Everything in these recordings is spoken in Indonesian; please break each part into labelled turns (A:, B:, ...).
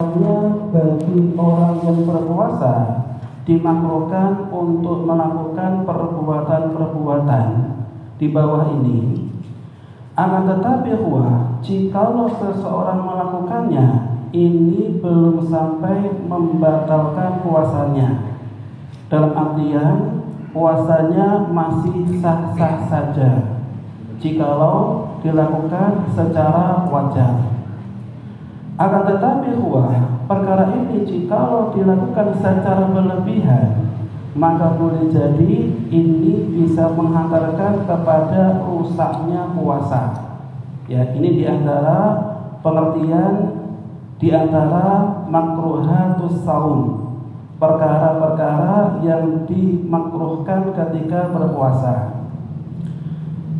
A: Bagi orang yang berpuasa dimakruhkan untuk melakukan perbuatan-perbuatan di bawah ini. Akan tetapi jikalau seseorang melakukannya, ini belum sampai membatalkan puasanya. Dalam artian puasanya masih sah-sah saja jikalau dilakukan secara wajar. Akan tetapi perkara ini jikalau dilakukan secara berlebihan, maka boleh jadi ini bisa menghantarkan kepada rusaknya puasa. Ya, ini diantara pengertian diantara makruhatus saum, perkara-perkara yang dimakruhkan ketika berpuasa.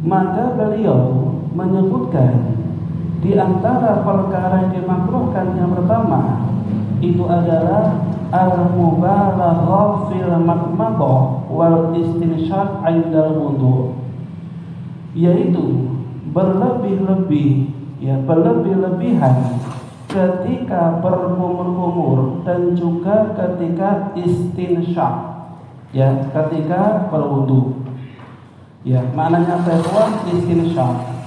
A: Maka beliau menyebutkan di antara perkara yang dimakruhkan yang pertama itu adalah al-mubalaghah fil madmadah wal istinshaq 'indal wudu, yaitu berlebih-lebihan ketika berkumur-kumur dan juga ketika istinshaq, ya, ketika berwudu. Ya, maknanya apa itu istinshaq?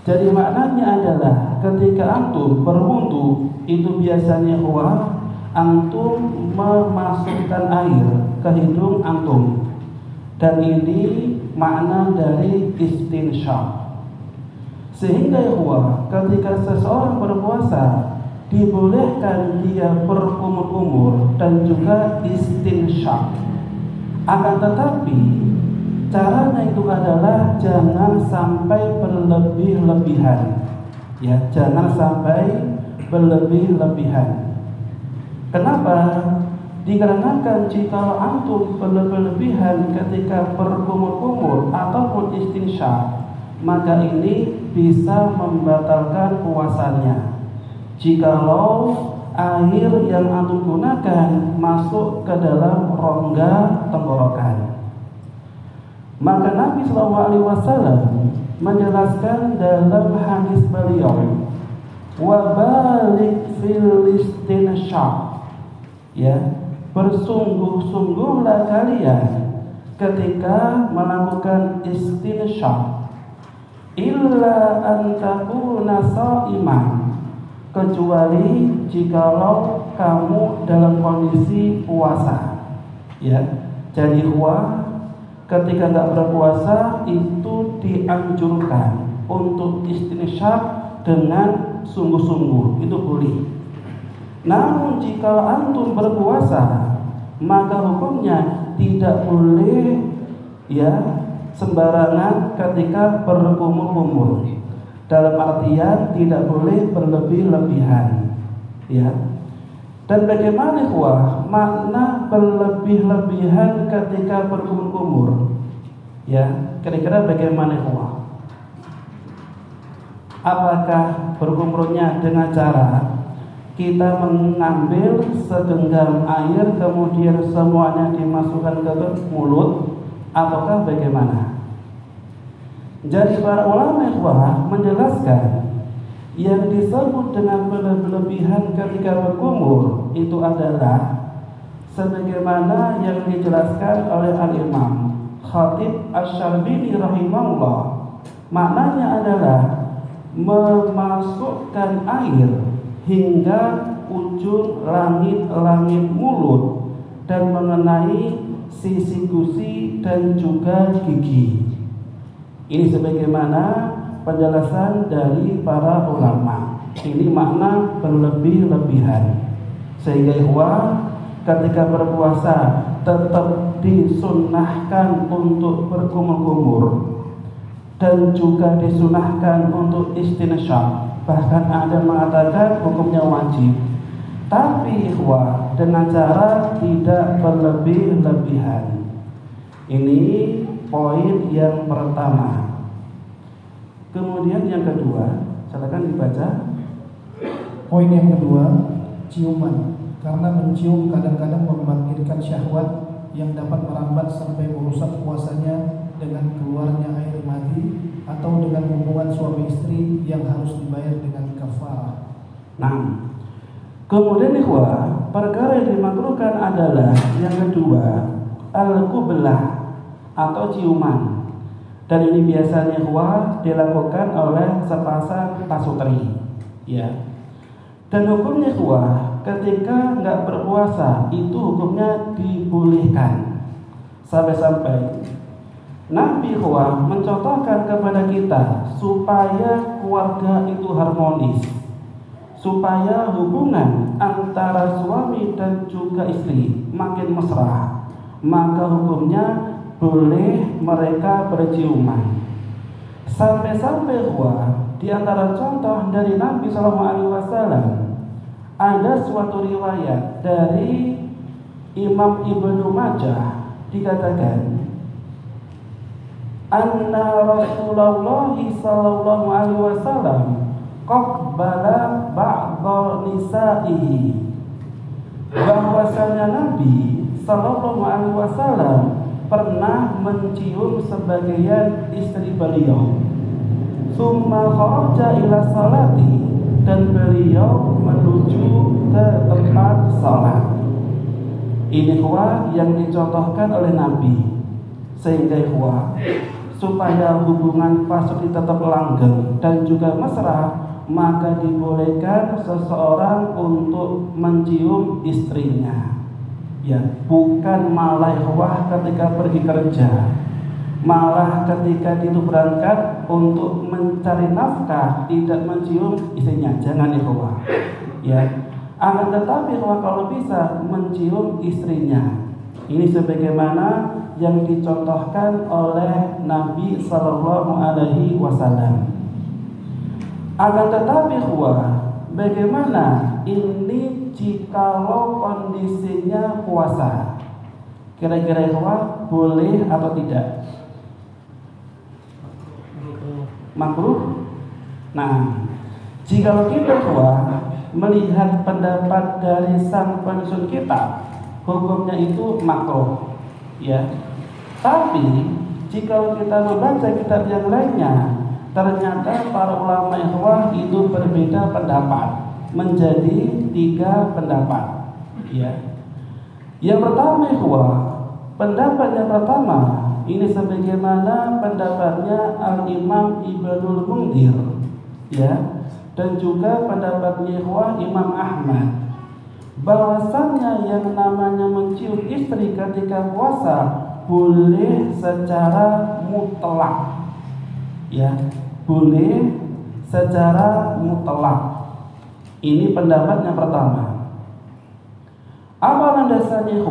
A: Jadi maknanya adalah ketika antum berwudu itu biasanya antum memasukkan air ke hidung antum, dan ini makna dari istinshaq. Sehingga ketika seseorang berpuasa dibolehkan dia berkumur-kumur dan juga istinshaq. Akan tetapi caranya itu adalah jangan sampai berlebih-lebihan. Ya, jangan sampai berlebih-lebihan. Kenapa? Dikarenakan jika antum berlebih-lebihan ketika berkumur-kumur ataupun istinshaq, maka ini bisa membatalkan puasanya. Jikalau air yang antum gunakan masuk ke dalam rongga tenggorokan. Maka Nabi SAW menjelaskan dalam hadis beliau, wa balik fil istinshaq, ya, bersungguh-sungguhlah kalian ketika melakukan istinshaq, illa an takuna sha'iman, kecuali jikalau kamu dalam kondisi puasa. Ya, jadi ketika nggak berpuasa itu dianjurkan untuk istinshaq dengan sungguh-sungguh, itu boleh. Namun jika antum berpuasa, maka hukumnya tidak boleh, ya, sembarangan ketika berkumur-kumur. Dalam artian tidak boleh berlebih-lebihan, ya. Dan bagaimana makna berlebih-lebihan ketika berkumur-kumur? Ya, kira-kira bagaimana Apakah berkumurnya dengan cara kita mengambil segenggam air kemudian semuanya dimasukkan ke mulut, ataukah bagaimana? Jadi para ulama menjelaskan yang disebut dengan berlebihan ketika berkumur itu adalah sebagaimana yang dijelaskan oleh Al-Imam Khatib Asy-Syarbini rahimahullah. Maknanya adalah memasukkan air hingga ujung langit-langit mulut dan mengenai sisi gusi dan juga gigi. Ini sebagaimana penjelasan dari para ulama. Ini makna berlebih-lebihan. Sehingga ketika berpuasa tetap disunnahkan untuk berkumur-kumur dan juga disunnahkan untuk istinshaq. Bahkan ada mengatakan hukumnya wajib. Tapi dengan cara tidak berlebih-lebihan. Ini poin yang pertama. Kemudian yang kedua, silakan dibaca.
B: Poin yang kedua, ciuman. Karena mencium kadang-kadang membangkitkan syahwat yang dapat merambat sampai merusak puasanya dengan keluarnya air mati atau dengan hubungan suami istri yang harus dibayar dengan kafarah.
A: Nah, Kemudian ikhwah, perkara yang dimakruhkan adalah yang kedua, al-qublah atau ciuman. Dan ini biasanya ikhwah dilakukan oleh sepasang pasutri, ya. Dan hukumnya ikhwah, ketika nggak berpuasa itu hukumnya dibolehkan. Sampai-sampai Nabi ikhwah mencontohkan kepada kita supaya keluarga itu harmonis, supaya hubungan antara suami dan juga istri makin mesra, maka hukumnya boleh mereka berciuman. Sampai-sampai di antara contoh dari Nabi SAW ada suatu riwayat dari Imam Ibnu Majah dikatakan anna Rasulullah sallallahu alaihi wasallam qaqbala ba'dha nisa'ihi, bahwasanya Nabi sallallahu alaihi wasallam pernah mencium sebagian istri beliau. Summa kharaja ila salati, dan beliau menuju ke tempat salat. Ini yang dicontohkan oleh Nabi, sehingga supaya hubungan pasutri tetap langgeng dan juga mesra, maka dibolehkan seseorang untuk mencium istrinya. Ya, bukan malah ketika pergi kerja, malah ketika itu berangkat untuk mencari nafkah tidak mencium istrinya, jangan ya. Akan tetapi kalau bisa mencium istrinya. Ini sebagaimana yang dicontohkan oleh Nabi Sallallahu Alaihi Wasallam. Akan tetapi bagaimana ini jikalau kondisinya puasa? Kira-kira boleh atau tidak? Makruh. Nah, jikalau kita melihat pendapat dari sang penyusun kitab, hukumnya itu makruh, ya. Tapi jika kita membaca kitab yang lainnya, ternyata para ulama itu berbeda pendapat, menjadi 3 pendapat, ya. Yang pertama pendapat yang pertama ini sebagaimana pendapatnya Al-Imam Ibnul Munzir, ya, dan juga pendapatnya Imam Ahmad, bahwasannya yang namanya mencium istri ketika puasa boleh secara mutlak, ya, boleh secara mutlak. Ini pendapat yang pertama. Apa landasannya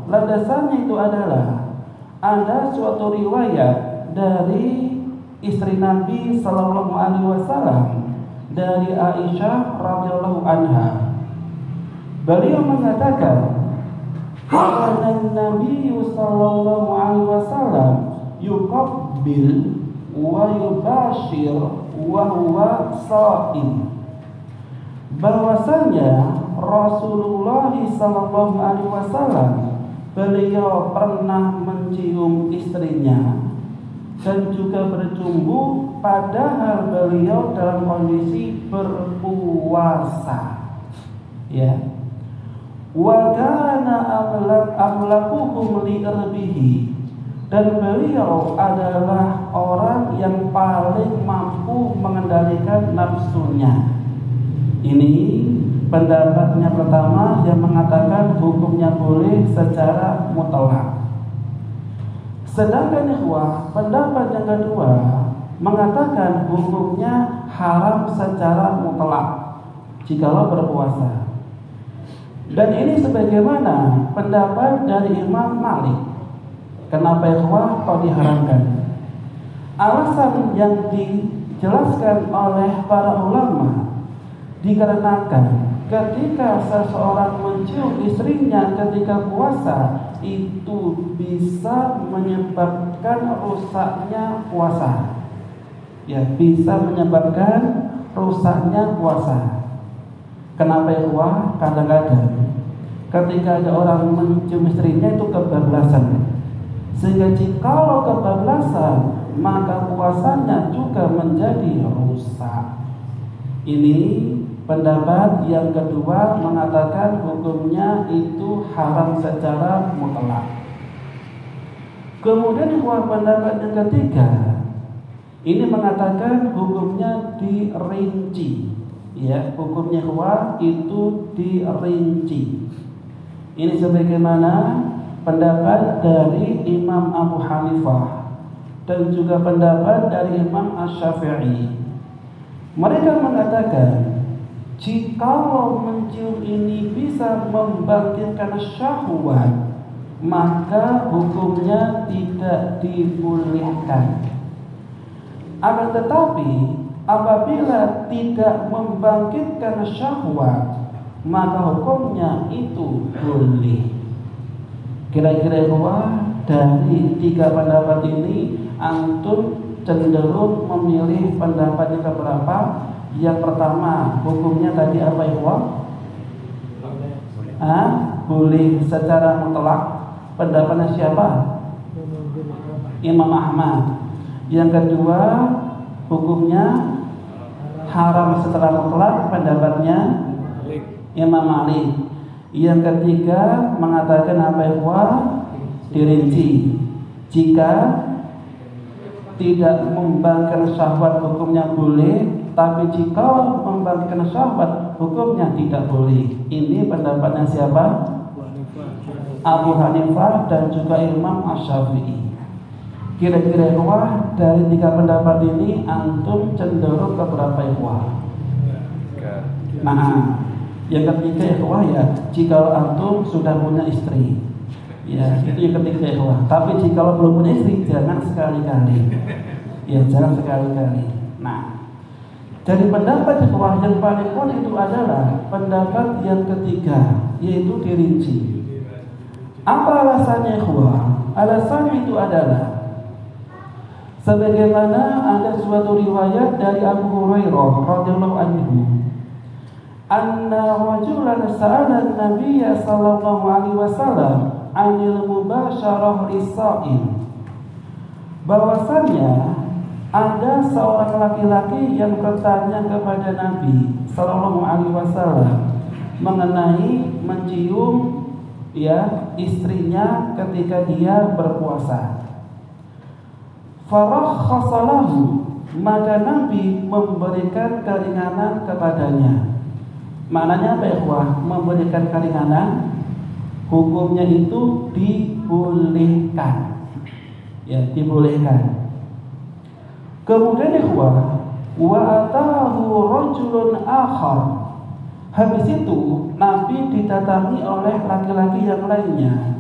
A: Landasannya itu adalah ada suatu riwayat dari istri Nabi Sallallahu Alaihi Wasallam, dari Aisyah radhiyallahu anha. Beliau mengatakan bahwa Nabi Sallallahu Alaihi Wasallam yuqabbil wa yubashir wa huwa sha'im, bahwasanya Rasulullah Sallallahu Alaihi Wasallam beliau pernah mencium istrinya dan juga berjumbu padahal beliau dalam kondisi berpuasa, ya. Wa kana amlakuhum li'irbihi, dan beliau adalah orang yang paling mampu mengendalikan nafsunya. Ini pendapatnya pertama yang mengatakan hukumnya boleh secara mutlak. Sedangkan pendapat yang kedua mengatakan hukumnya haram secara mutlak jikalau berpuasa. Dan ini sebagaimana pendapat dari Imam Malik. Kenapa kok diharamkan? Alasan yang dijelaskan oleh para ulama dikarenakan ketika seseorang mencium istrinya ketika puasa itu bisa menyebabkan rusaknya puasa, ya, bisa menyebabkan rusaknya puasa. Kenapa kadang-kadang ketika ada orang mencium istrinya itu kebablasan, sehingga jikalau kebablasan maka puasanya juga menjadi rusak. Ini Pendapat yang kedua mengatakan hukumnya itu haram secara mutlak. Kemudian pendapat yang ketiga ini mengatakan hukumnya dirinci. Ya, hukumnya itu dirinci. Ini sebagaimana pendapat dari Imam Abu Hanifah dan juga pendapat dari Imam Asy-Syafi'i. Mereka mengatakan jikalau mencium ini bisa membangkitkan syahwat, maka hukumnya tidak dibolehkan. Akan tetapi apabila tidak membangkitkan syahwat, maka hukumnya itu boleh. Kira-kira dari tiga pendapat ini antum cenderung memilih pendapat yang keberapa? Yang pertama, hukumnya tadi apa boleh secara mutlak. Pendapatnya siapa? Imam Ahmad. Yang kedua, hukumnya haram secara mutlak. Pendapatnya Imam Malik. Yang ketiga mengatakan apa? Dirinci. Jika tidak membangkitkan syahwat hukumnya boleh, tapi jika membangkitkan syahwat hukumnya tidak boleh. Ini pendapatnya siapa? Abu Hanifah dan juga Imam Asy-Syafi'i. Kira-kira dari tiga pendapat ini antum cenderung ke berapa Nah, yang ketiga ya, jika antum sudah punya istri. Ya, itu yang ketiga Tapi jika belum punya istri, jangan sekali-kali. Ya, jangan sekali-kali. Nah, jadi pendapat yang paling kuat itu adalah pendapat yang ketiga, yaitu dirinci. Apa alasannya Alasannya itu adalah sebagaimana ada suatu riwayat dari Abu Hurairah radhiyallahu anhu, anna rajulan sa'ala an-nabiy sallallahu alaihi wasallam 'anil mubasyarah lis-sha'im. Bahwasanya ada seorang laki-laki yang bertanya kepada Nabi sallallahu alaihi wasallam mengenai mencium istrinya ketika dia berpuasa. Farakhasalahu, maka Nabi memberikan keringanan kepadanya. Maknanya apa memberikan keringanan? Hukumnya itu dibolehkan. Ya, dibolehkan. Kemudian wa atahu rajulun akhar. Habis itu Nabi didatangi oleh laki-laki yang lainnya.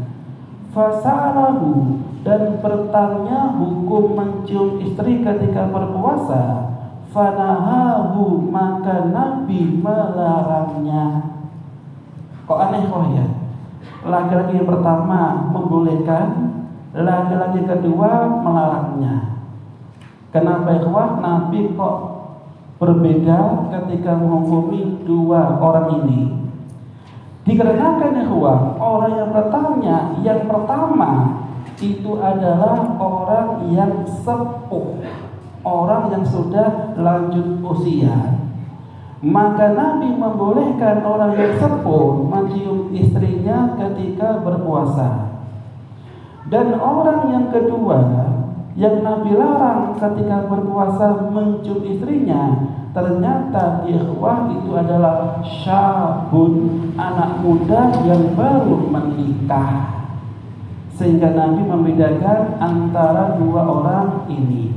A: Fasa'alahu, dan bertanya hukum mencium istri ketika berpuasa. Fanahahu, maka Nabi melarangnya. Kok aneh ya? Laki-laki yang pertama membolehkan, laki-laki kedua melarangnya. Kenapa Nabi kok berbeda ketika menghukumi dua orang ini? Dikarenakan orang yang bertanya yang pertama itu adalah orang yang sepuh, orang yang sudah lanjut usia. Maka Nabi membolehkan orang yang sepuh mencium istrinya ketika berpuasa. Dan orang yang kedua yang Nabi larang ketika berpuasa mencium istrinya, ternyata itu adalah syabun, anak muda yang baru menikah. Sehingga Nabi membedakan antara dua orang ini.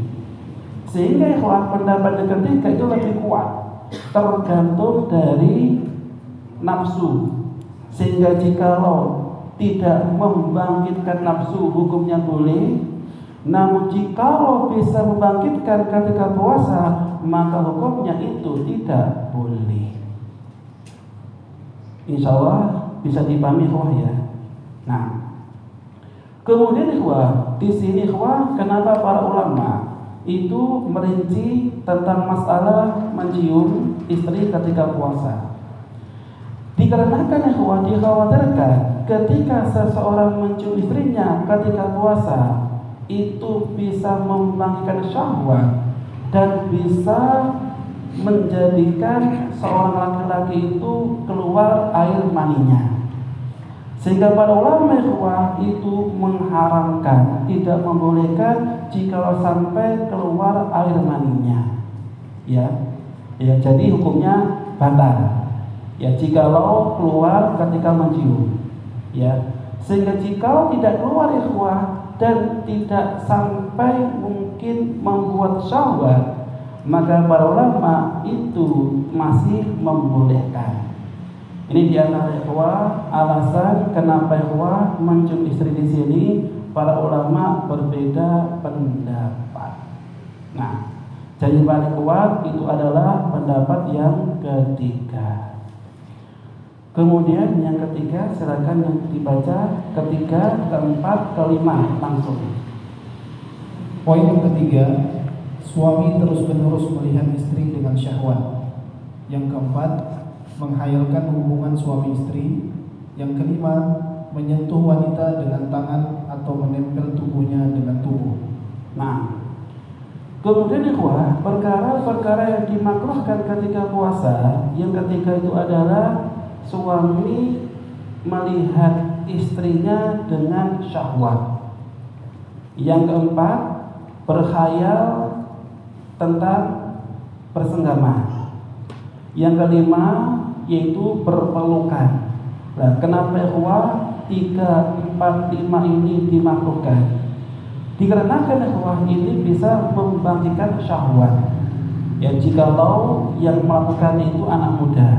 A: Sehingga pendapat yang ketiga itu lebih kuat, tergantung dari nafsu. Sehingga jikalau tidak membangkitkan nafsu hukumnya boleh, namun jikalau bisa membangkitkan ketika puasa, maka hukumnya itu tidak boleh. Insya Allah bisa dipahami ya. Nah, kemudian di sini kenapa para ulama itu merinci tentang masalah mencium istri ketika puasa? Dikarenakan dikhawatirkan ketika seseorang mencium istrinya ketika puasa itu bisa membangkitkan syahwat dan bisa menjadikan seorang laki-laki itu keluar air maninya. Sehingga para ulama ikhwah itu mengharamkan, tidak membolehkan jika sampai keluar air maninya. Ya, jadi hukumnya batal. Ya, jikalau keluar ketika mencium. Ya, sehingga jika tidak keluar ikhwah dan tidak sampai mungkin membuat syahwat, maka para ulama itu masih membolehkan. Ini di antara ikhwah alasan kenapa ikhwah mencium istri di sini. Para ulama berbeda pendapat. Nah, jadi paling kuat itu adalah pendapat yang ketiga. Kemudian yang ketiga, silakan yang dibaca ketiga, keempat, kelima langsung.
B: Poin yang ketiga, suami terus-menerus melihat istri dengan syahwat. Yang keempat, menghayalkan hubungan suami istri. Yang kelima, menyentuh wanita dengan tangan atau menempel tubuhnya dengan tubuh.
A: Nah, kemudian ikhwah, perkara-perkara yang dimakruhkan ketika puasa, yang ketiga itu adalah suami melihat istrinya dengan syahwat. Yang keempat, berkhayal tentang persenggama. Yang kelima yaitu berpelukan. Nah, kenapa ikhwah 3, 4, 5 ini dimakruhkan? Dikarenakan ikhwah ini bisa membangkitkan syahwat. Ya, jikalau yang melakukan itu anak muda.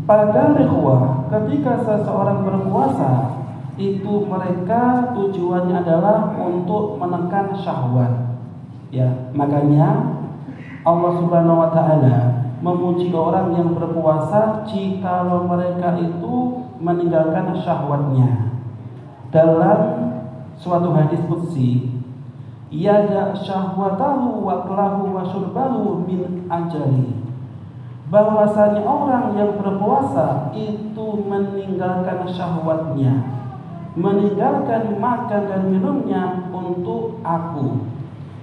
A: Padahal ikhwah, ketika seseorang berpuasa itu mereka tujuannya adalah untuk menekan syahwat. Ya, makanya Allah Subhanahu wa taala memuji orang yang berpuasa jikalau mereka itu meninggalkan syahwatnya. Dalam suatu hadis qudsi, yada syahwatahu wa aklahu wa syurbahu min ajali. Bahwasanya orang yang berpuasa itu meninggalkan syahwatnya, meninggalkan makan dan minumnya untuk aku.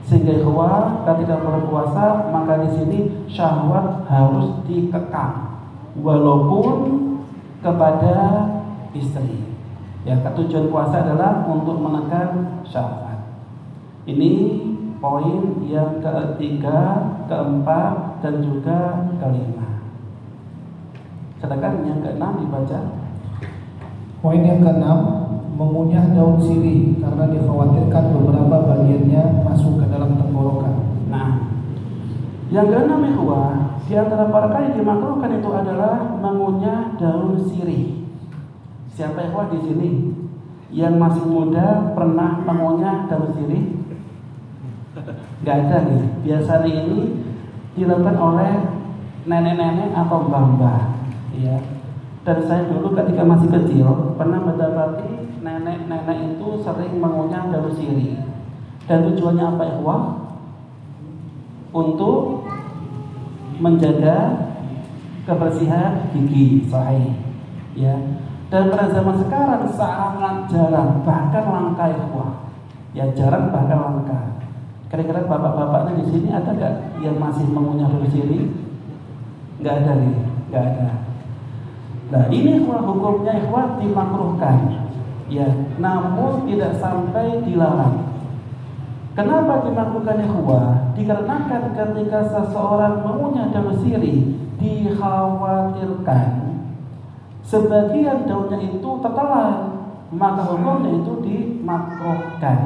A: Sehingga ikhwah, ketika berpuasa maka di sini syahwat harus dikekang walaupun kepada istri. Ya, tujuan puasa adalah untuk menekan syahwat. Ini poin yang ketiga, keempat, dan juga kelima. Sedangkan yang keenam dibaca.
B: Poin yang keenam, mengunyah daun sirih karena dikhawatirkan beberapa bagiannya masuk ke dalam tenggorokan.
A: Nah, yang keenam ikhwah, di antara perkara yang dimakruhkan itu adalah mengunyah daun sirih. Siapa ikhwah di sini yang masih muda pernah mengunyah daun sirih? Gak ada nih. Biasanya ini dilakukan oleh nenek-nenek atau mbah-mbah. Ya. Dan saya dulu ketika masih kecil pernah mendapati nenek-nenek itu sering mengunyah daun sirih. Dan tujuannya apa ikhwah? Untuk menjaga kebersihan gigi, sahih. Ya. Dan pada zaman sekarang sangat jarang, bahkan langka ikhwah. Ya, jarang bahkan langka. Kira-kira bapak-bapaknya di sini ada nggak yang masih mengunyah daun sirih? Nggak ada nih, nggak ada. Nah, ini ikhwah hukumnya ikhwah dimakruhkan. Ya, namun tidak sampai dilarang. Kenapa dimakruhkan ikhwah? Dikarenakan ketika seseorang mengunyah daun sirih dikhawatirkan sebagian daunnya itu tertelan, maka hukumnya itu dimakruhkan.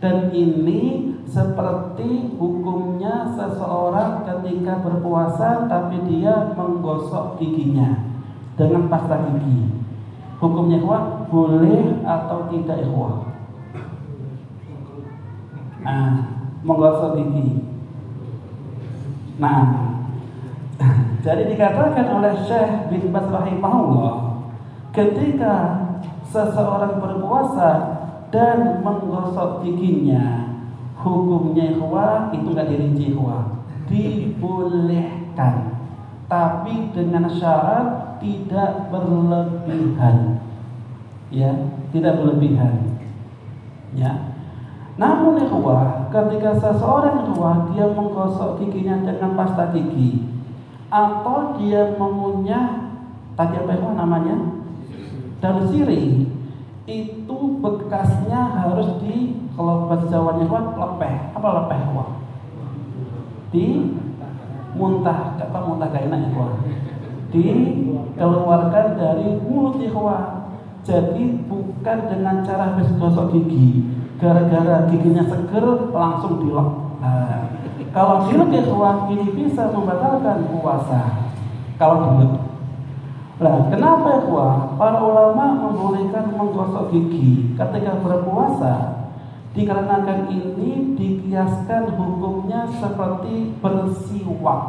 A: Dan ini seperti hukumnya seseorang ketika berpuasa tapi dia menggosok giginya dengan pasta gigi. Hukumnya ikhwah boleh atau tidak ikhwah? Nah, menggosok gigi. Nah, jadi dikatakan oleh Syekh bin Baz rahimahullah, ketika seseorang berpuasa dan menggosok giginya, hukumnya ikhwah itu nggak dirinci ikhwah, dibolehkan, tapi dengan syarat tidak berlebihan, ya, tidak berlebihan, ya. Namun ikhwah, ketika seseorang ikhwah dia menggosok giginya dengan pasta gigi atau dia mengunyah tadi apa ikhwah namanya? Daun sirih, itu bekasnya harus kalau bahasa Jawanya ikhwah lepeh. Apa lepeh ikhwah? Muntah, apa muntah gak enak ikhwah? Dikeluarkan dari mulut ikhwah. Jadi bukan dengan cara habis gosok gigi, gara-gara giginya seger langsung dilek. Nah, kalau dilek ikhwah ini bisa membatalkan puasa. Kalau dilek. Nah, kenapa ikhwah? Para ulama membolehkan menggosok gigi ketika berpuasa dikarenakan ini dikiaskan hukumnya seperti bersiwak.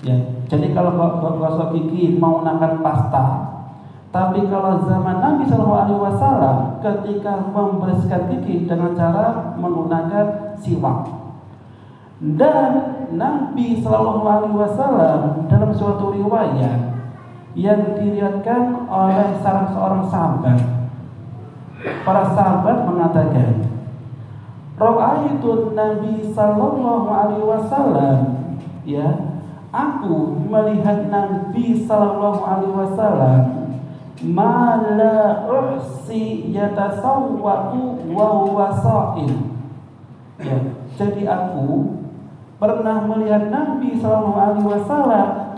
A: Ya, jadi kalau gosok gigi menggunakan pasta, tapi kalau zaman Nabi SAW ketika membersihkan gigi dengan cara menggunakan siwak. Dan Nabi SAW dalam suatu riwayat yang diriwayatkan oleh salah seorang sahabat, para sahabat mengatakan, Ra'aitu Nabi SAW, ya, aku melihat Nabi SAW ma la uhsi yatasawwaqu wa huwa sha'im. Ya, jadi aku pernah melihat Nabi SAW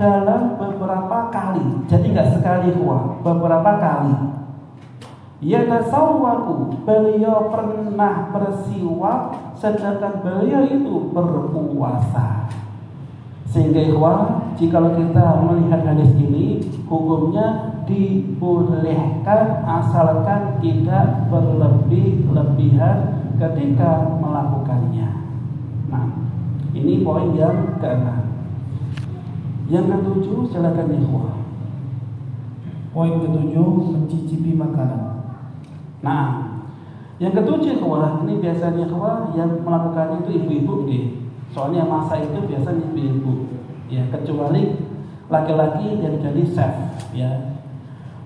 A: dalam beberapa kali. Jadi enggak sekali beberapa kali. Yatasawwaqu, beliau pernah bersiwak sedangkan beliau itu berpuasa. Sehingga ikhwah, jika kita melihat hadis ini, hukumnya dibolehkan asalkan tidak berlebih-lebihan ketika melakukannya. Nah, ini poin yang ke-6. Yang ke-7, silakan ikhwah.
B: Poin ke-7, mencicipi makanan.
A: Nah, yang ke-7 ikhwah, ini biasanya ikhwah yang melakukannya itu ibu-ibu nih. Soalnya masa itu biasanya ibu-ibu, ya, kecuali laki-laki yang jadi chef, ya.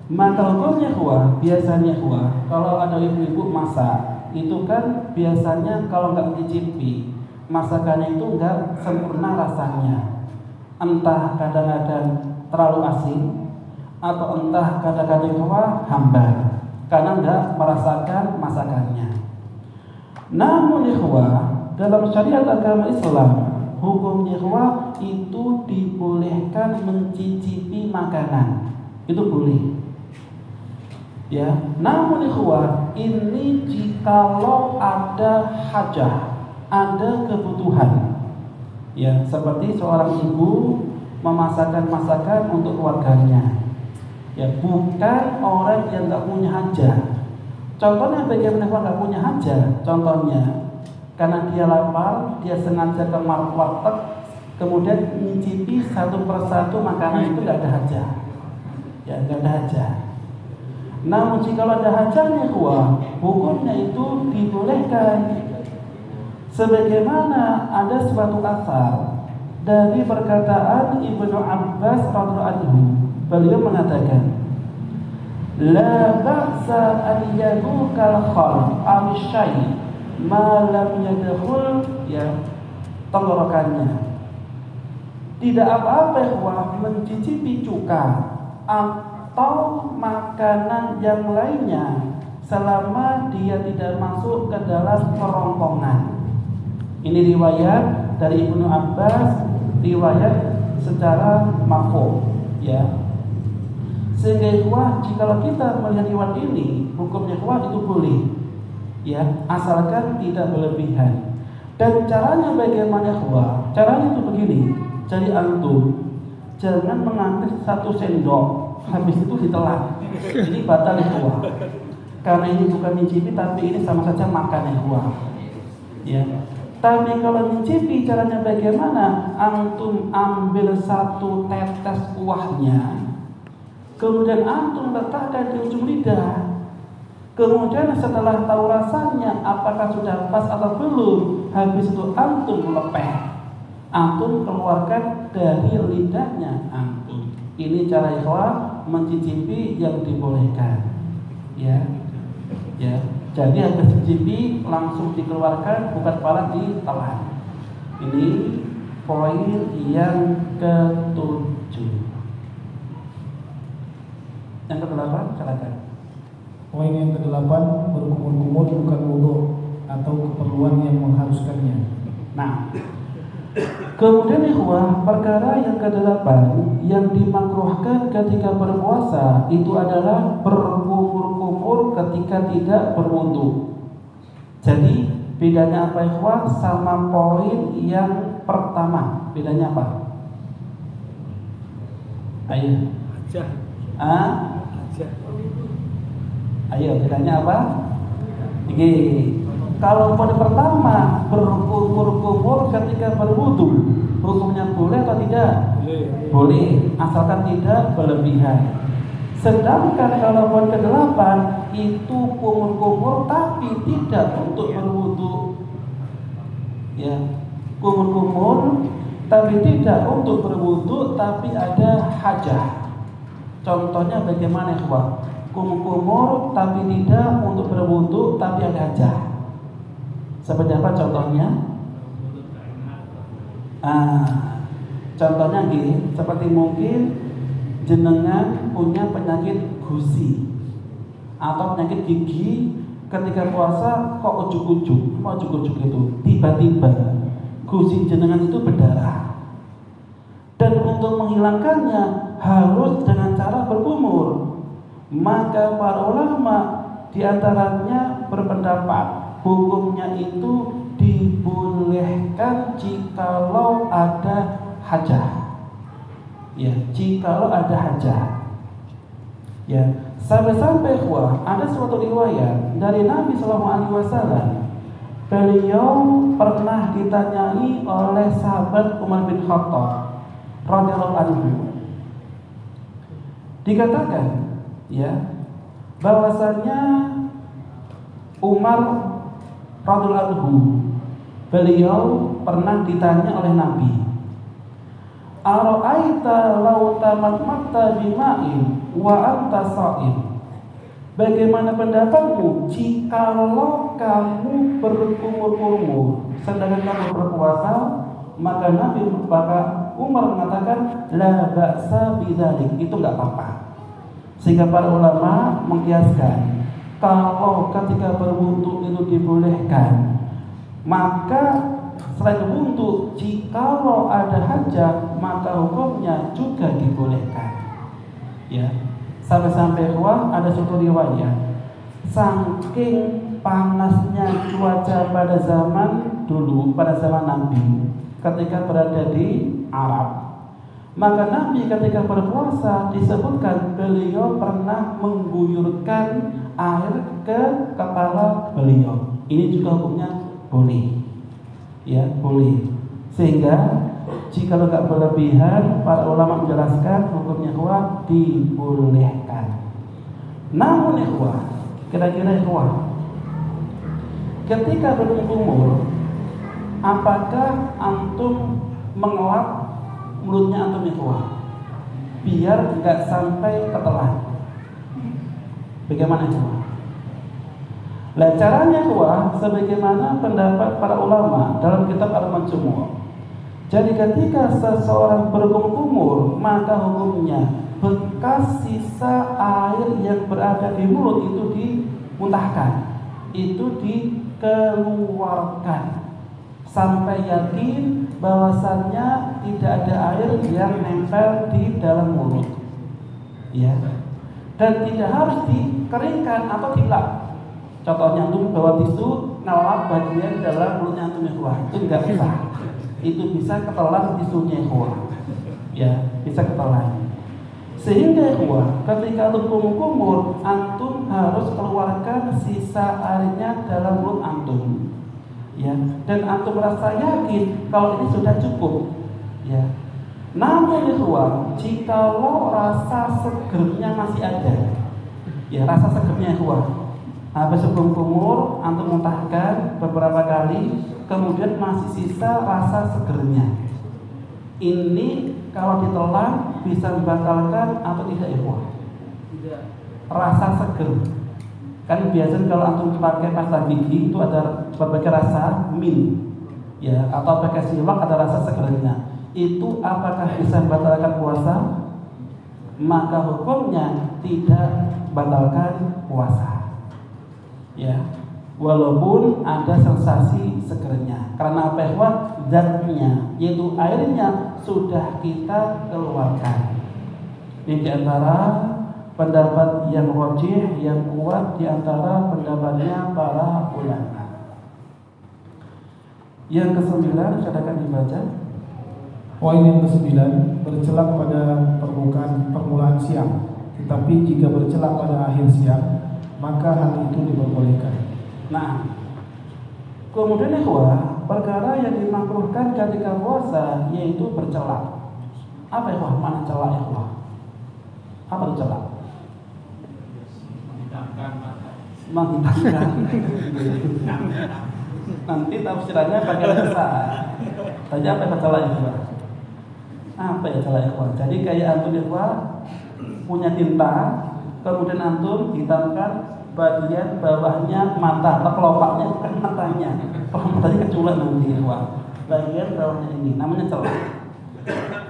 A: Maka hukumnya biasanya kalau ada ibu-ibu masak, itu kan biasanya kalau nggak dicicipi, masakannya itu nggak sempurna rasanya. Entah kadang-kadang terlalu asin, atau entah kadang-kadang hambar, karena nggak merasakan masakannya. Namun dalam syariat agama Islam, hukumnya itu dibolehkan mencicipi makanan. Itu boleh. Ya, namun ini jikalau ada hajah, ada kebutuhan. Ya, seperti seorang ibu memasakkan masakan untuk keluarganya. Ya, bukan orang yang nggak punya hajah. Contohnya bagaimana nggak punya hajah? Contohnya, karena dia lapar, dia sengaja ke warteg, kemudian mencicipi satu persatu makanan itu nggak ada hajah. Ya, nggak ada hajah. Namun jika ada hajahnya hukumnya itu dibolehkan. Sebagaimana ada suatu asar dari perkataan Ibnu Abbas radhiyallahu anhu, beliau mengatakan, la ba'sa an yadukal khal aw syai' ma lam yadkhul, ya, tenggorokannya. Tidak apa-apa mencicipi cuka atau makanan yang lainnya selama dia tidak masuk ke dalam kerongkongan. Ini riwayat dari Ibnu Abbas, riwayat secara marfu, ya. Sehingga jika kita melihat riwayat ini, hukumnya itu boleh, ya, asalkan tidak berlebihan. Dan caranya bagaimana Caranya itu begini. Jadi antum jangan mengambil satu sendok habis itu ditelan. Ini batal karena ini bukan mencicipi, tapi ini sama saja makan ya. Tapi kalau mencicipi caranya bagaimana? Antum ambil satu tetes kuahnya, kemudian antum letakkan di ujung lidah. Kemudian setelah tahu rasanya apakah sudah pas atau belum, habis itu antum lepeh, antum keluarkan dari lidahnya antum. Ini cara mencicipi yang dibolehkan, ya. Ya, jadi habis cicipi langsung dikeluarkan, bukan kepala ditelan. Ini poin yang ke-7. Yang ke-8, silakan.
B: Poin yang ke-8, berkumur-kumur bukan wudu atau keperluan yang mengharuskannya.
A: Nah, kemudian ikhwah, perkara yang ke-8 yang dimakruhkan ketika berpuasa itu adalah berkumur-kumur ketika tidak berwudu. Jadi bedanya apa ikhwah sama poin yang pertama? Bedanya apa? Ayo. Ayo, bedanya apa? Oke. Kalau poin pertama berkumur-kumur ketika berwudu, hukumnya boleh atau tidak? Boleh, asalkan tidak berlebihan. Sedangkan kalau poin ke-8 itu kumur-kumur tapi tidak untuk berwudu. Ya, kumur-kumur tapi tidak untuk berwudu tapi ada hajah. Contohnya bagaimana ikhwah? Kumur-kumur tapi tidak untuk berwudu tapi ada hajah. Seperti apa contohnya? Contohnya gini, seperti mungkin jenengan punya penyakit gusi atau penyakit gigi, ketika puasa kok ujuk-ujuk itu tiba-tiba gusi jenengan itu berdarah, dan untuk menghilangkannya harus dengan cara berkumur. Maka para ulama diantaranya berpendapat hukumnya itu dibolehkan jikalau ada hajah. Ya, jikalau ada hajah. Ya, sampai-sampai ada suatu riwayat dari Nabi SAW. Beliau pernah ditanyai oleh sahabat Umar bin Khattab radhiyallahu anhu. Dikatakan, ya, bahwasannya Umar radhiyallahu anhu, beliau pernah ditanya oleh Nabi, "Ara'aita law tamatmatta bima'in wa anta sha'im?" Bagaimana pendapatmu jikalau kamu berkumur-kumur sedangkan kamu berpuasa? Maka Umar mengatakan, la ba'sa bidzalik, itu enggak apa-apa. Sehingga para ulama mengkiaskan, kalau ketika berwudu itu dibolehkan, maka selain wudu, jikalau ada hajat, maka hukumnya juga dibolehkan. Ya, sampai-sampai ada suatu riwayat, saking panasnya cuaca pada zaman dulu, pada zaman Nabi, ketika berada di Arab, maka Nabi ketika berpuasa disebutkan beliau pernah mengguyurkan air ke kepala beliau. Ini juga hukumnya boleh, ya, boleh. Sehingga jika tidak berlebihan, para ulama menjelaskan hukumnya ikhwah dibolehkan. Namun ikhwah, kira-kira ikhwah, ketika berkumur, apakah antum mengelap mulutnya antum ikhwah biar tidak sampai ketelan? Bagaimana ikhwah? Nah, caranya ikhwah sebagaimana pendapat para ulama dalam kitab Al-Majmu'. Jadi ketika seseorang berkumur, maka hukumnya bekas sisa air yang berada di mulut itu dimuntahkan, itu dikeluarkan sampai yakin bahwasannya tidak ada air yang nempel di dalam mulut, ya, dan tidak harus dikeringkan atau dilap. Contohnya antum bawa tisu, ngelap bagian dalam mulutnya antum ikhwah, itu tidak bisa. Itu bisa ketelan tisunya ikhwah, ya, bisa ketelan. Sehingga ikhwah, ketika antum kumur, antum harus keluarkan sisa airnya dalam mulut antum, ya, dan antum merasa yakin kalau ini sudah cukup, ya. Namun ikhwah, jikalau rasa segernya masih ada, ya, rasa segernya ikhwah, habis sebelum kumur antum muntahkan beberapa kali, kemudian masih sisa rasa segernya, ini kalau ditelan bisa membatalkan atau tidak ikhwah? Tidak. Rasa seger, Kan biasanya kalau antum pakai pasta gigi itu ada berbagai rasa mint, ya, atau pakai siwak ada rasa segernya. Itu apakah bisa membatalkan puasa? Maka hukumnya tidak batalkan puasa. Ya, walaupun ada sensasi segernya. Karena apa ya? Zatnya, yaitu airnya sudah kita keluarkan. Ini di antara pendapat yang rajih, yang kuat di antara pendapatnya para ulama. Yang ke-9 silakan dibaca.
B: Poin yang ke-9, bercelak pada permulaan siang, tetapi jika bercelak pada akhir siang, maka hal itu diperbolehkan.
A: Nah, kemudian perkara yang dimakruhkan ketika puasa yaitu bercelak. Apa ya, mana celak ya? Apa itu celak? Menghidangkan. Nanti tafsirannya pakai bahasa. Tanya apa itu celak itu? Apa ya celak itu? Jadi kayak antum punya tinta, kemudian antum hitamkan bagian bawahnya mata atau kelopaknya, bukan matanya. Kalau matanya keculak nanti bagian bawahnya ini namanya celak.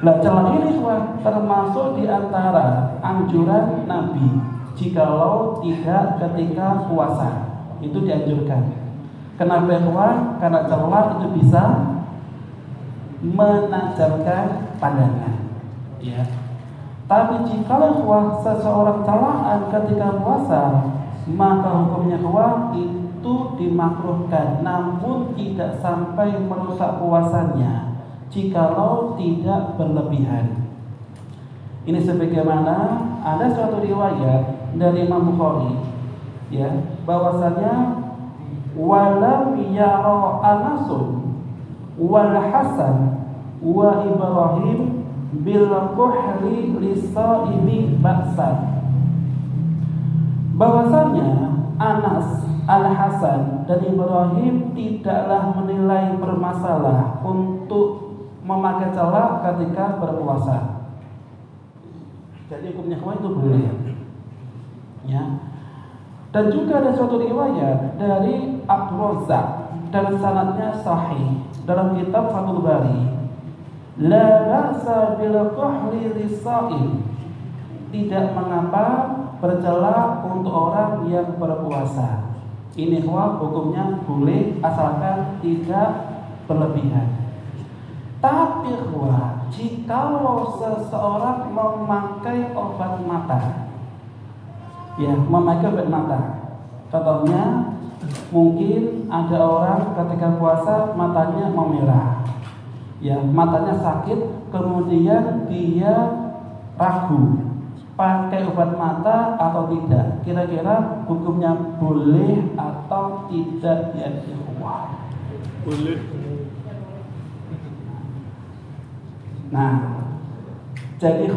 A: Nah, celak ini termasuk di antara anjuran Nabi. Jikalau tidak ketika puasa, itu dianjurkan. Kenapa ikhwan? Karena celak itu bisa menajamkan pandangan. Ya. Tapi jikalau seseorang celaan ketika puasa, maka hukumnya itu dimakruhkan, namun tidak sampai merusak puasanya jikalau tidak berlebihan. Ini sebagaimana ada suatu riwayat dari Imam Bukhari, ya, bahwasanya walam yara Anasun wal Hasan wa Ibrahim bil kuhli lisaimi ba'san. Bahwasanya Anas, Al-Hasan dan Ibrahim tidaklah menilai bermasalah untuk memakai celak ketika berpuasa. Jadi hukumnya itu boleh. Ya. Dan juga ada suatu riwayat dari Abdul Razzaq dan sanadnya sahih dalam kitab Fathul Bari. La ba'sa bil kuhli lis-sha'im. Tidak mengapa bercelak untuk orang yang berpuasa. Ini hukumnya boleh asalkan tidak berlebihan. Tapi jikalau seseorang memakai obat mata, ya, memakai obat mata, contohnya mungkin ada orang ketika puasa matanya memerah, ya, matanya sakit, kemudian dia ragu pakai obat mata atau tidak. Kira-kira hukumnya boleh atau tidak ya? Boleh. Nah, jadi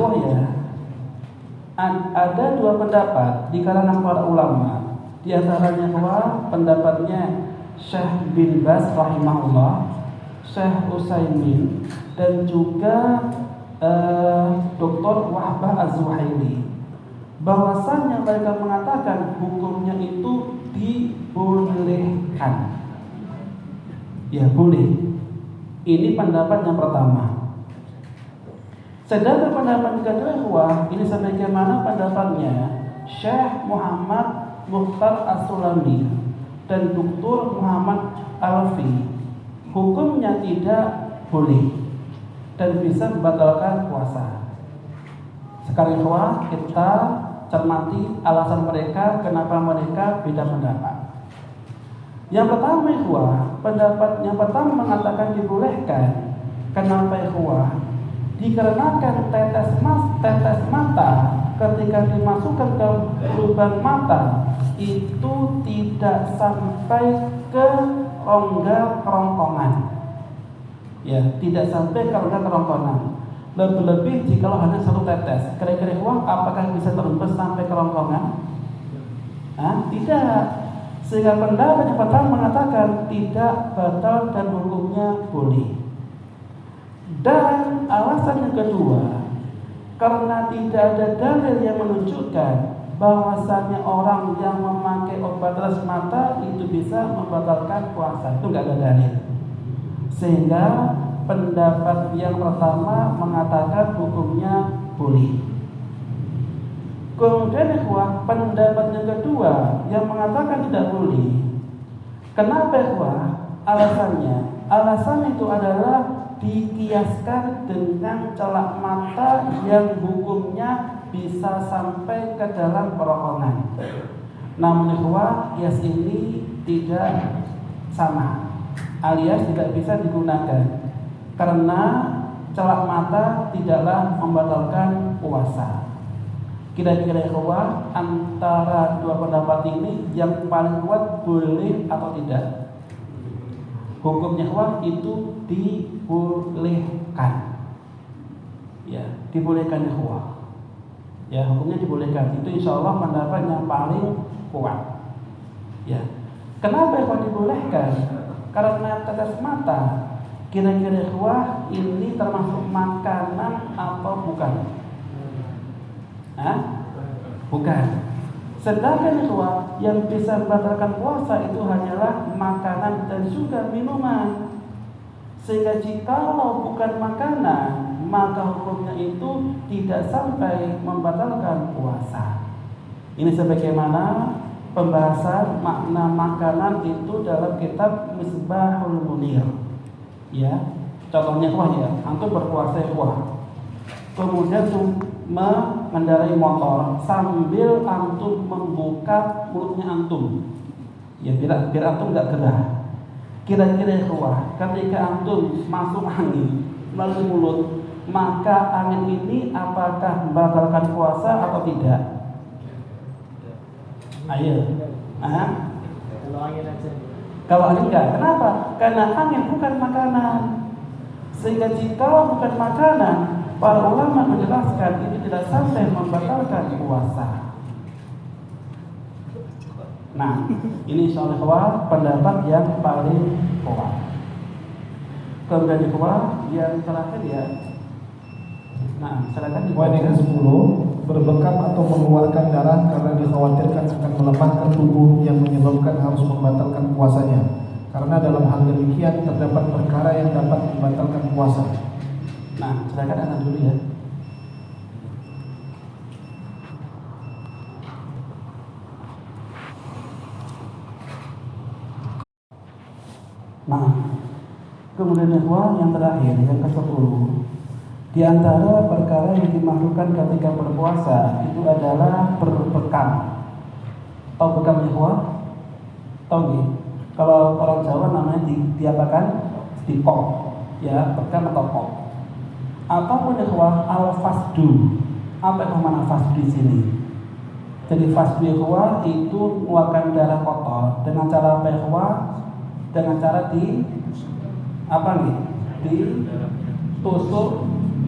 A: ada dua pendapat di kalangan para ulama. Di antaranya pendapatnya Syekh bin Baz rahimahullah, Syekh Utsaimin, dan juga Dr. Wahbah Az-Zuhaili, bahwasannya mereka mengatakan hukumnya itu dibolehkan. Ya, boleh. Ini pendapat yang pertama. Sedangkan pendapat yang kedua, ini sebagaimana pendapatnya Syekh Muhammad Mukhtar As-Sulami dan Dr. Muhammad Alfi, hukumnya tidak boleh dan bisa membatalkan puasa. Sekarang kita cermati alasan mereka kenapa mereka beda pendapat. Yang pertama pendapat yang pertama mengatakan dibolehkan. Kenapa dikarenakan tetes mata ketika dimasukkan ke lubang mata itu tidak sampai ke rongga kerongkongan. Ya, tidak sampai ke rongga kerongkongan. Lebih-lebih jika hanya satu tetes, kira-kira apakah bisa terembus sampai kerongkongan? Tidak. Sehingga pendapat yang pertama mengatakan tidak batal dan hukumnya boleh. Dan alasan yang kedua, karena tidak ada dalil yang menunjukkan bahwasanya orang yang memakai obat tetes mata itu bisa membatalkan puasa. Itu nggak ada dalil. Sehingga pendapat yang pertama mengatakan hukumnya boleh. Kemudian pendapat yang kedua yang mengatakan tidak boleh. Kenapa alasannya? Alasan itu adalah dikiaskan dengan celak mata yang hukumnya bisa sampai ke dalam kerongkongan. Namun kias ini tidak sama, alias tidak bisa digunakan karena celak mata tidaklah membatalkan puasa. Kira-kira antara dua pendapat ini yang paling kuat boleh atau tidak? Hukumnya itu dibolehkan. Ya, dibolehkan ya, hukumnya dibolehkan. Itu insya Allah pendapat yang paling kuat. Ya, kenapa dibolehkan? Karena tetes mata. Kira-kira ini termasuk makanan atau bukan? Bukan. Sedangkan yang bisa membatalkan puasa itu hanyalah makanan dan juga minuman. Sehingga jikalau bukan makanan, maka hukumnya itu tidak sampai membatalkan puasa. Ini sebagaimana pembahasan makna makanan itu dalam kitab Misbahul Munir. Ya, contohnya ya, antum berpuasa kemudian mengendarai motor sambil antum membuka mulutnya antum, ya biar antum nggak gerah. Kira-kira ketika antum masuk angin melalui mulut, maka angin ini apakah membatalkan puasa atau tidak? Ayo, kalau angin enggak, kenapa? Karena angin bukan makanan. Sehingga jika bukan makanan, para ulama menjelaskan itu tidak sampai membatalkan puasa. Nah, ini insyaallah pendapat yang paling kuat. Kemudian yang terakhir ya. Nah, silakan
B: poin yang ke-10, berbekam atau mengeluarkan darah karena dikhawatirkan akan melemahkan tubuh yang menyebabkan harus membatalkan puasanya. Karena dalam hal demikian terdapat perkara yang dapat membatalkan puasa.
A: Nah, silakan anak dulu ya. Nah, kemudian yang terakhir, yang ke-10, di antara perkara yang dimakruhkan ketika berpuasa itu adalah berbekam. Tahu bekam ikhwah? Tahu nggih? Kalau orang Jawa namanya diapakan? Dipok. Ya, bekam atau pok. Ataupun ikhwah al-fasdu. Apa yang mana fasdu di sini? Jadi fasdu ikhwah itu mengeluarkan darah kotor dengan cara apa ikhwah? Dengan cara ditusuk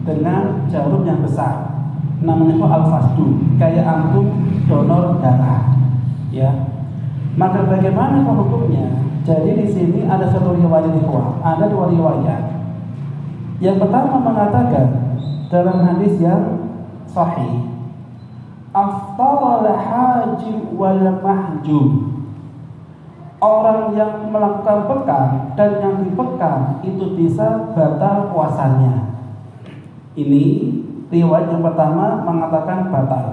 A: dengan jarum yang besar. Namanya itu al-fasdu. Kayak antum donor darah. Ya. Maka bagaimana hukumnya? Jadi di sini ada satu riwayat ikhwah, ada dua riwayat. Yang pertama mengatakan dalam hadis yang sahih, afṭara al-hājim wal mahjum. Orang yang melakukan bekam dan yang dibekam itu bisa batal puasanya. Ini riwayat yang pertama mengatakan batal.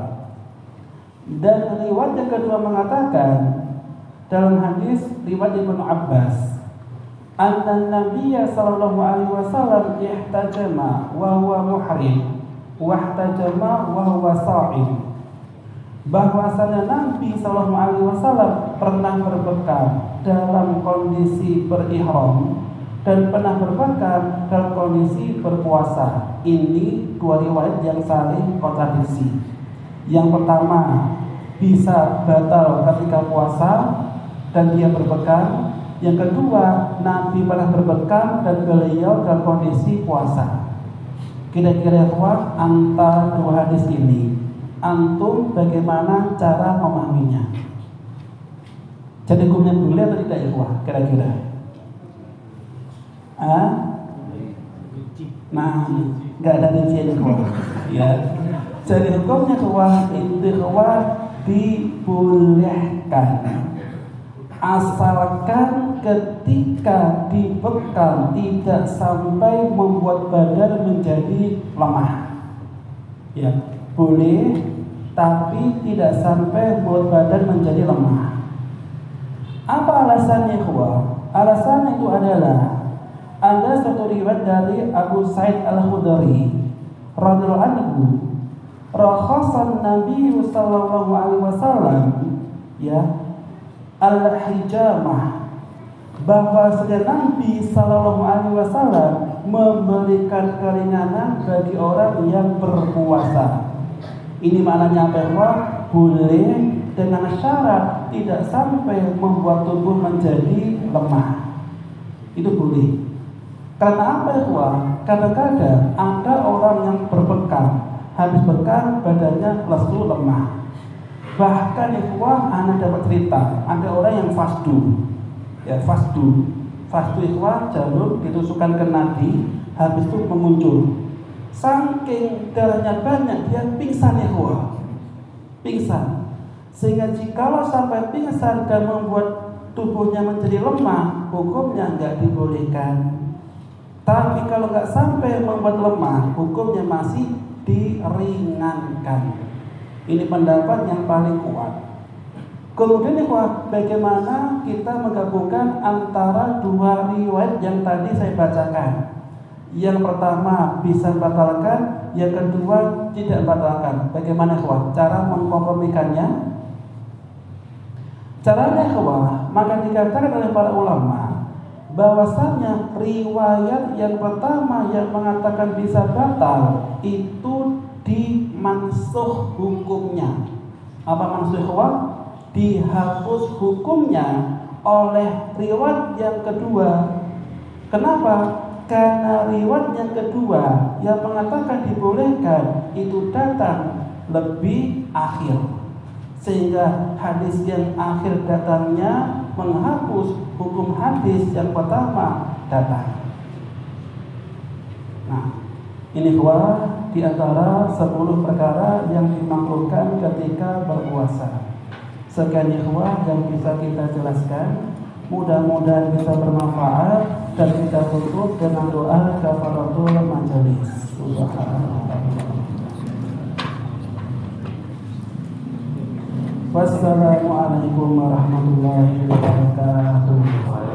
A: Dan riwayat yang kedua mengatakan dalam hadis riwayat Ibnu Abbas, anna Nabiyya sallallahu alaihi wasallam ihtajama wa huwa muhrim wa ihtajama wa huwa sha'im. Bahwasanya Nabi sallallahu alaihi wasallam pernah berbekam dalam kondisi berihram dan pernah berbekam dalam kondisi berpuasa. Ini dua riwayat yang saling kontradiksi. Yang pertama bisa batal ketika puasa dan dia berbekam. Yang kedua, Nabi pernah berbekam dan beliau dalam kondisi puasa. Kira-kira antara dua hadis ini, antum bagaimana cara memahaminya? Jadi hukumnya boleh atau tidak ya, kira-kira? Nah, nggak ada rincian ya. Jadi hukumnya itu dibolehkan, asalkan ketika dibekam tidak sampai membuat badan menjadi lemah. Ya, boleh, tapi tidak sampai membuat badan menjadi lemah. Apa alasannya, ikhwah? Alasannya itu adalah ada satu riwayat dari Abu Sa'id Al-Khudri radhiyallahu anhu, rakhasan Nabi sallallahu alaihi wasallam ya al-hijamah, bahwa Nabi sallallahu alaihi wasallam memberikan keringanan bagi orang yang berpuasa. Ini maknanya apa, ya? Boleh dengan syarat tidak sampai membuat tubuh menjadi lemah. Itu boleh. Karena apa, ya? Kadang-kadang ada orang yang berbekam, habis bekam badannya lesu lemah. Bahkan ikhwah, anak dapat cerita, ada orang yang fasdu. Ya, fasdu ikhwah, jarum ditusukkan ke nadi, habis itu menguncur. Saking darahnya banyak, dia pingsan ikhwah. Pingsan. Sehingga jikalau sampai pingsan dan membuat tubuhnya menjadi lemah, hukumnya enggak dibolehkan. Tapi kalau enggak sampai membuat lemah, hukumnya masih diringankan. Ini pendapat yang paling kuat. Kemudian bagaimana kita menggabungkan antara dua riwayat yang tadi saya bacakan? Yang pertama bisa membatalkan, yang kedua tidak membatalkan. Bagaimana cara mengkompromikannya? Caranya maka dikatakan oleh para ulama bahwasanya riwayat yang pertama yang mengatakan bisa batal itu dimansuh hukumnya. Apa mansuh, dihapus hukumnya oleh riwayat yang kedua. Kenapa? Karena riwayat yang kedua yang mengatakan dibolehkan itu datang lebih akhir, sehingga hadis yang akhir datangnya menghapus hukum hadis yang pertama datang. Nah, ini di antara 10 perkara yang dimakruhkan ketika berpuasa. Sekian ikhwah yang bisa kita jelaskan. Mudah-mudahan bisa bermanfaat, dan kita tutup dengan doa kafaratul majelis. Wassalamualaikum warahmatullahi wabarakatuh.